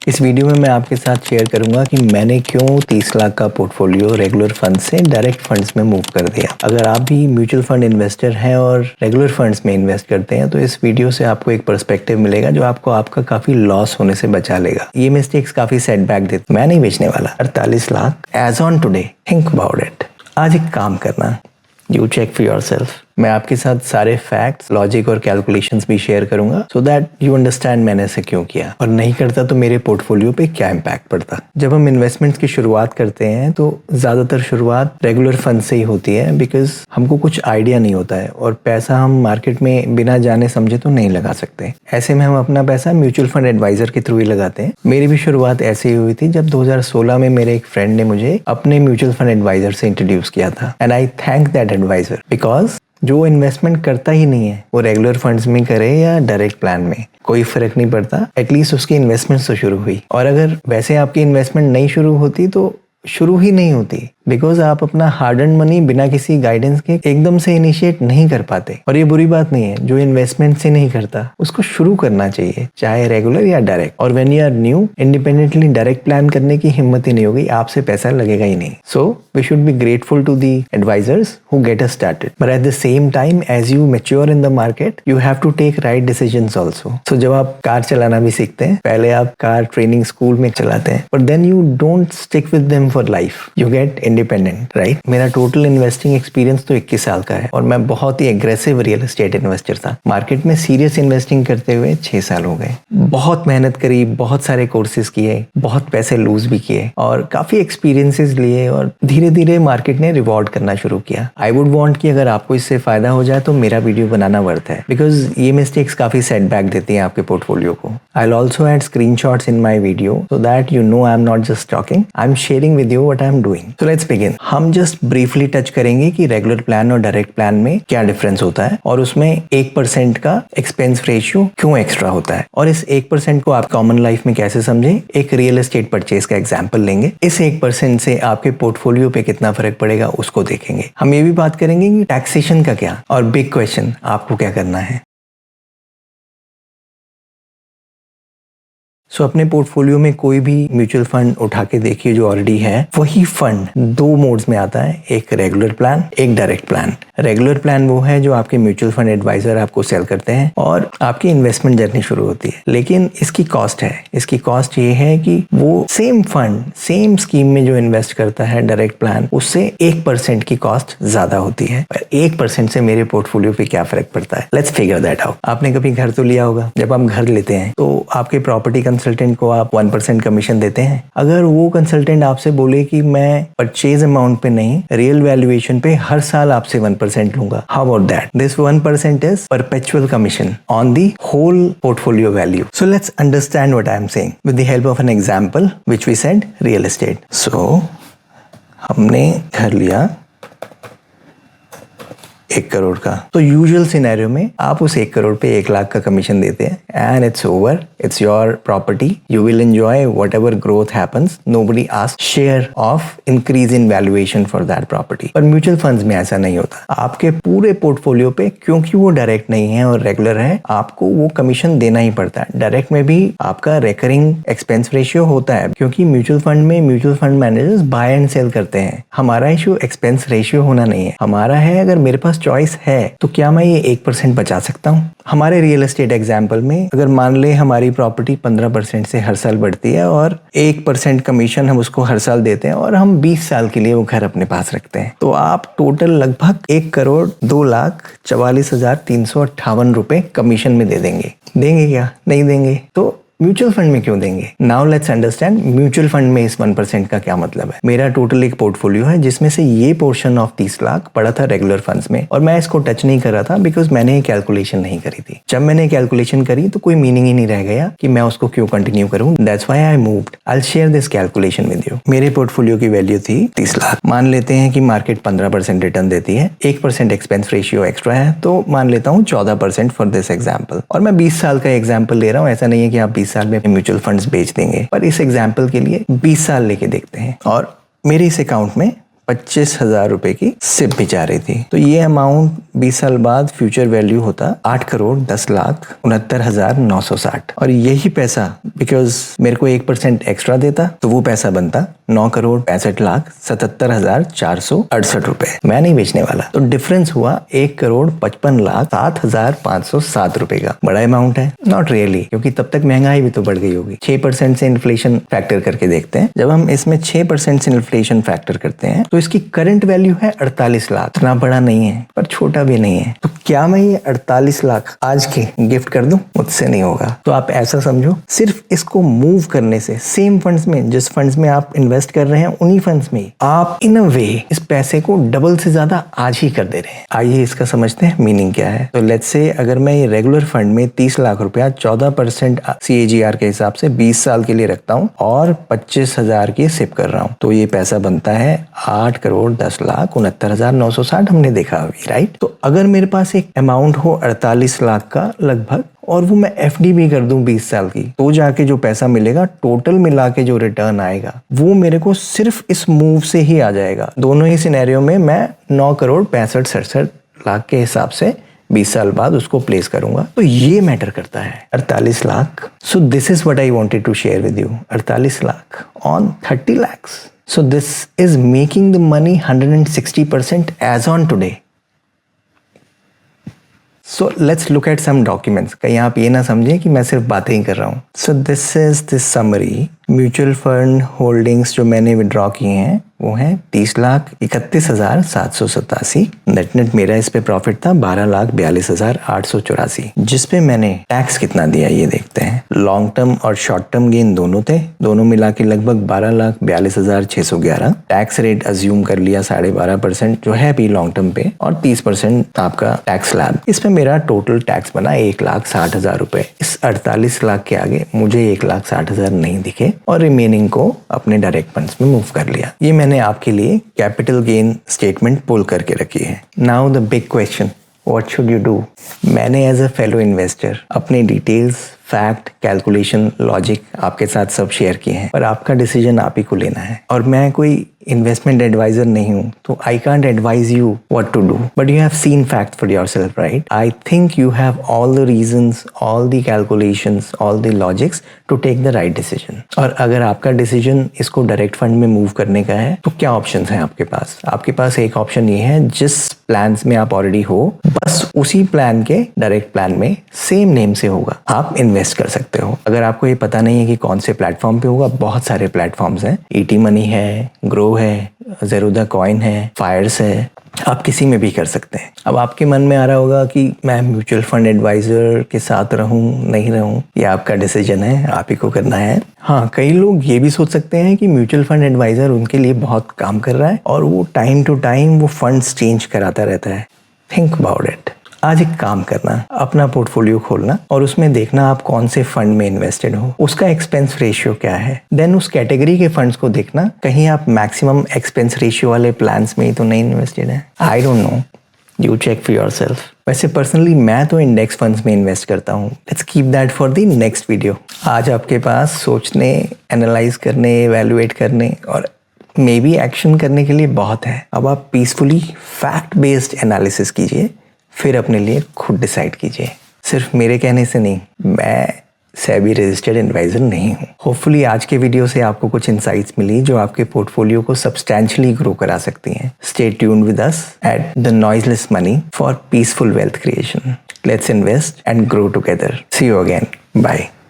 इस वीडियो में मैं आपके साथ शेयर करूंगा कि मैंने क्यों 30 लाख का पोर्टफोलियो रेगुलर फंड से डायरेक्ट फंड्स में मूव कर दिया। अगर आप भी म्यूचुअल फंड इन्वेस्टर हैं और रेगुलर फंड्स में इन्वेस्ट करते हैं तो इस वीडियो से आपको एक पर्सपेक्टिव मिलेगा जो आपको आपका काफी लॉस होने से बचा लेगा। ये मिस्टेक्स काफी सेटबैक देते। मैं नहीं बेचने वाला 48 lakh as on today. Think about it. आज एक काम करना, यू चेक फॉर योरसेल्फ। मैं आपके साथ सारे फैक्ट्स, लॉजिक और कैलकुलेशंस भी शेयर करूंगा सो दैट यू अंडरस्टैंड मैंने ऐसे क्यों किया और नहीं करता तो मेरे पोर्टफोलियो पे क्या इम्पैक्ट पड़ता। जब हम इन्वेस्टमेंट्स की शुरुआत करते हैं तो ज्यादातर शुरुआत रेगुलर फंड से ही होती है बिकॉज हमको कुछ आइडिया नहीं होता है और पैसा हम मार्केट में बिना जाने समझे तो नहीं लगा सकते। ऐसे में हम अपना पैसा म्यूचुअल फंड एडवाइजर के थ्रू ही लगाते हैं। मेरी भी शुरुआत ऐसे ही हुई थी जब 2016 में मेरे एक फ्रेंड ने मुझे अपने म्यूचुअल फंड एडवाइजर से इंट्रोड्यूस किया था and I thank that advisor because जो इन्वेस्टमेंट करता ही नहीं है वो रेगुलर फंड्स में करे या डायरेक्ट प्लान में, कोई फर्क नहीं पड़ता। एटलीस्ट उसकी इन्वेस्टमेंट तो शुरू हुई। और अगर वैसे आपकी इन्वेस्टमेंट नहीं शुरू होती तो शुरू ही नहीं होती बिकॉज आप अपना हार्ड एंड मनी बिना किसी गाइडेंस के एकदम से इनिशिएट नहीं कर पाते। और ये बुरी बात नहीं है, जो इन्वेस्टमेंट से नहीं करता उसको शुरू करना चाहिए, चाहे रेगुलर या डायरेक्ट। और when you are new, independently direct plan करने की हिम्मत ही नहीं होगी, आपसे पैसा लगेगा ही नहीं। So we should be grateful to the advisors who get us started, but at the same time as you mature in the market you have to take right decisions also. So जब आप car चलाना भी सीखते हैं, पहले आप car training school में चलाते हैं but then you don't stick with them for life, you get independent, right. मेरा टोटल इन्वेस्टिंग एक्सपीरियंस तो 21 साल का है और मैं बहुत ही एग्रेसिव रियल एस्टेट इन्वेस्टर था। मार्केट में सीरियस इन्वेस्टिंग करते हुए 6 साल हो गए। बहुत मेहनत करी, बहुत सारे कोर्सेज किए, बहुत पैसे लूज भी किए और काफी एक्सपीरियंसेस लिए और धीरे धीरे मार्केट ने रिवॉर्ड करना शुरू किया। आई वुड वांट कि अगर आपको इससे फायदा हो जाए तो मेरा वीडियो बनाना वर्थ है बिकॉज ये मिस्टेक्स काफी सेटबैक देती हैं आपके पोर्टफोलियो को। I will also add screenshots in my video so that you know I am not just talking, I am sharing with you what I am doing. So let's begin. हम just briefly touch करेंगे कि regular plan और direct plan में क्या difference होता है और उसमें 1% का एक्सपेंस रेशियो क्यों एक्स्ट्रा होता है और इस 1% को आप कॉमन लाइफ में कैसे समझें। एक रियल एस्टेट परचेज का एग्जांपल लेंगे, इस 1% से आपके पोर्टफोलियो पे कितना फर्क पड़ेगा उसको देखेंगे। हम ये भी बात करेंगे कि टैक्सेशन का क्या और बिग क्वेश्चन आपको क्या करना है। सो अपने पोर्टफोलियो में कोई भी म्यूचुअल फंड उठा के देखिए जो ऑलरेडी है, वही फंड 2 मोड्स में आता है, एक रेगुलर प्लान, एक डायरेक्ट प्लान। रेगुलर प्लान वो है जो आपके म्यूचुअल फंड एडवाइजर आपको सेल करते हैं और आपकी इन्वेस्टमेंट जर्नी शुरू होती है। लेकिन इसकी कॉस्ट है, इसकी कॉस्ट ये है कि वो सेम फंड सेम स्कीम में जो इन्वेस्ट करता है डायरेक्ट प्लान, उससे 1% की कॉस्ट ज्यादा होती है। पर 1% से मेरे पोर्टफोलियो पे क्या फर्क पड़ता है, लेट्स फिगर दैट आउट। आपने कभी घर तो लिया होगा, जब आप घर लेते हैं तो आपके प्रॉपर्टी कंसल्टेंट को आप 1% कमीशन देते हैं। अगर वो कंसल्टेंट आपसे बोले कि मैं परचेज अमाउंट पे नहीं, रियल वैल्यूएशन पे हर साल आपसे 1% लूंगा, how about that? This 1% is perpetual commission on the whole portfolio value. So let's understand what I am saying with the help of an example which we said real estate. So हमने घर लिया 1 करोड़ का, तो usual scenario में आप उस 1 करोड़ पे 1 लाख का कमीशन देते हैं and it's over, it's your property, you will enjoy what ever growth happens, nobody ask share of increase in valuation for that property. पर म्यूचुअल फंड्स में ऐसा नहीं होता। आपके पूरे पोर्टफोलियो पे, क्योंकि वो डायरेक्ट नहीं है और रेगुलर है, आपको वो कमीशन देना ही पड़ता है। डायरेक्ट में भी आपका रेकरिंग एक्सपेंस रेशियो होता है क्योंकि म्यूचुअल फंड में mutual fund managers buy and sell करते हैं। हमारा इशू एक्सपेंस रेशियो होना नहीं है, हमारा है अगर मेरे पास चॉइस है तो क्या मैं ये 1% बचा सकता हूँ। हमारे रियल एस्टेट एग्जाम्पल में अगर मान ले हमारी प्रॉपर्टी 15% से हर साल बढ़ती है और 1% कमीशन हम उसको हर साल देते हैं और हम 20 साल के लिए वो घर अपने पास रखते हैं, तो आप टोटल लगभग 1,02,44,358 रुपए कमीशन में दे देंगे। देंगे क्या? नहीं देंगे। तो म्यूचुअल फंड में क्यों देंगे? Now let's understand mutual fund में इस 1% का क्या मतलब है। मेरा टोटल एक पोर्टफोलियो है जिसमें से ये पोर्शन ऑफ 30 लाख पड़ा था रेगुलर फंड्स में और मैं इसको टच नहीं कर रहा था बिकॉज मैंने कैलकुलेशन नहीं करी थी। जब मैंने कैलकुलेशन करी तो कोई मीनिंग ही नहीं रह गया कि मैं उसको क्यों कंटिन्यू करूं। That's why I moved. I will share this calculation with you. मेरे पोर्टफोलियो की वैल्यू थी 30 लाख। मान लेते हैं कि मार्केट 15% रिटर्न देती है, 1% एक्सपेंस रेशियो एक्स्ट्रा है, तो मान लेता हूँ 14% फॉर दिस एग्जाम्पल। और मैं 20 साल का एग्जाम्पल ले रहा हूँ, ऐसा नहीं है कि आप 20 साल में म्यूचुअल फंड्स बेच देंगे, पर इस एग्जाम्पल के लिए 20 साल लेके देखते हैं। और मेरे इस अकाउंट में 25,000 रुपए की सिप भी जा रही थी। तो ये अमाउंट 20 साल बाद फ्यूचर वैल्यू होता 8,10,69,60 और यही पैसा बिकॉज मेरे को 1% एक्स्ट्रा देता तो वो पैसा बनता 9,65,77,468 रुपए। मैं नहीं बेचने वाला, तो डिफरेंस हुआ 1,55,07,507 रुपए का। बड़ा अमाउंट है? नॉट रियली, क्योंकि तब तक महंगाई भी तो बढ़ गई होगी। 6% से इन्फ्लेशन फैक्टर करके देखते हैं। जब हम इसमें 6% से इन्फ्लेशन फैक्टर करते हैं तो इसकी करंट वैल्यू है 48 लाख। इतना बड़ा नहीं है पर छोटा भी नहीं है। तो क्या मैं ये 48 लाख आज के गिफ्ट कर दूं? मुझसे नहीं होगा। तो आप ऐसा समझो, सिर्फ इसको मूव करने से सेम फंड्स में, जिस फंड्स में आप इन्वेस्ट कर रहे हैं उन्हीं फंड्स में आप इन अ वे इस पैसे को डबल से ज्यादा आज ही कर दे रहे हैं। आइए इसका समझते हैं मीनिंग क्या है। तो लेट्स से अगर मैं ये रेगुलर फंड में 30 लाख रुपया 14% CAGR के हिसाब से 20 साल के लिए रखता हूँ और 25,000 की सिप कर रहा हूँ, तो ये पैसा बनता है 8,10,69,60। हमने देखा अभी, राइट। तो अगर मेरे पास एक अमाउंट हो 48 लाख का लगभग और वो मैं FD भी कर दूं 20 साल की, तो जाके जो पैसा मिलेगा टोटल मिला के जो रिटर्न आएगा वो मेरे को सिर्फ इस मूव से ही आ जाएगा। दोनों ही सिनेरियो में मैं 9,65,67,00,000 के हिसाब से 20 साल बाद उसको प्लेस करूंगा। तो ये मैटर करता है 48 lakh. So this is what I wanted to share with you. 48 lakh on 30 lakhs. So this is making the money 160% as on today. So let's look at some documents. कहीं आप ये ना समझें कि मैं सिर्फ बातें ही कर रहा हूँ। So this is the summary. Mutual fund holdings जो मैंने विड्रॉ किए हैं वो हैं 30,31,787। नेट मेरा इस पे प्रॉफिट था 12,42,884, जिसपे मैंने टैक्स कितना दिया ये देखते हैं। लॉन्ग टर्म और शॉर्ट टर्म गेन दोनों थे, दोनों मिला के लगभग 12,42,611। टैक्स रेट अज्यूम कर लिया 12.5% जो है भी लॉन्ग टर्म पे, और 30% आपका टैक्स स्लैब। इस पे मेरा टोटल टैक्स बना 1,60,000 रुपए। इस 48 लाख के आगे मुझे 1,60,000 नहीं दिखे और रिमेनिंग को अपने डायरेक्ट फंड्स में मूव कर लिया। ये मैंने आपके लिए कैपिटल गेन स्टेटमेंट पुल करके रखी है। Now the big question, what should you do? मैंने एज अ फेलो इन्वेस्टर अपने डिटेल्स, फैक्ट, कैलकुलेशन, लॉजिक आपके साथ सब शेयर किए हैं, पर आपका डिसीजन आप ही को लेना है। और मैं कोई इन्वेस्टमेंट एडवाइजर नहीं हूँ, तो I can't advise you what to do, but you have seen fact for yourself, right? I think you have all the reasons, all the calculations, all the logics to take the right decision. और अगर आपका decision इसको direct fund में move करने का है तो क्या ऑप्शंस हैं आपके पास? आपके पास एक ऑप्शन ये है, जिस प्लान्स में आप ऑलरेडी हो बस उसी प्लान के डायरेक्ट प्लान में सेम नेम से होगा, आप इन्वेस्ट कर सकते हो। अगर आपको ये पता नहीं है कि कौन से प्लेटफॉर्म पे होगा, बहुत सारे प्लेटफॉर्म्स हैं। ET मनी है, ग्रो है, ज़ेरोधा कॉइन है, फायर्स है, आप किसी में भी कर सकते हैं। अब आपके मन में आ रहा होगा कि मैं म्यूचुअल फंड एडवाइजर के साथ रहूं नहीं रहूं, ये आपका डिसीजन है, आप ही को करना है। हाँ, कई लोग ये भी सोच सकते हैं कि म्यूचुअल फंड एडवाइजर उनके लिए बहुत काम कर रहा है और वो टाइम टू टाइम वो फंड्स चेंज कराता रहता है। Think about it. आज एक काम करना, अपना पोर्टफोलियो खोलना और उसमें देखना आप कौन से फंड में इन्वेस्टेड हो, उसका एक्सपेंस रेशियो क्या है। देन उस कैटेगरी के फंड्स को देखना, कहीं आप मैक्सिमम एक्सपेंस रेशियो वाले प्लान्स में ही तो नहीं इन्वेस्टेड है। I don't know, you check for yourself. वैसे पर्सनली मैं तो इंडेक्स फंड्स में इन्वेस्ट करता हूँ। Let's keep that for the next video. आज आपके पास सोचने, एनालाइज करने, एवेल्युएट करने और मे बी एक्शन करने के लिए बहुत है। अब आप पीसफुली फैक्ट बेस्ड एनालिसिस कीजिए, फिर अपने लिए खुद डिसाइड कीजिए। सिर्फ मेरे कहने से नहीं, मैं सेबी रजिस्टर्ड एडवाइजर नहीं हूँ। होपफुली आज के वीडियो से आपको कुछ इंसाइट्स मिली जो आपके पोर्टफोलियो को सब्सटैंशियली ग्रो करा सकती हैं। Stay tuned with us at the noiseless money for peaceful wealth creation. Let's invest and grow together. See you again. Bye.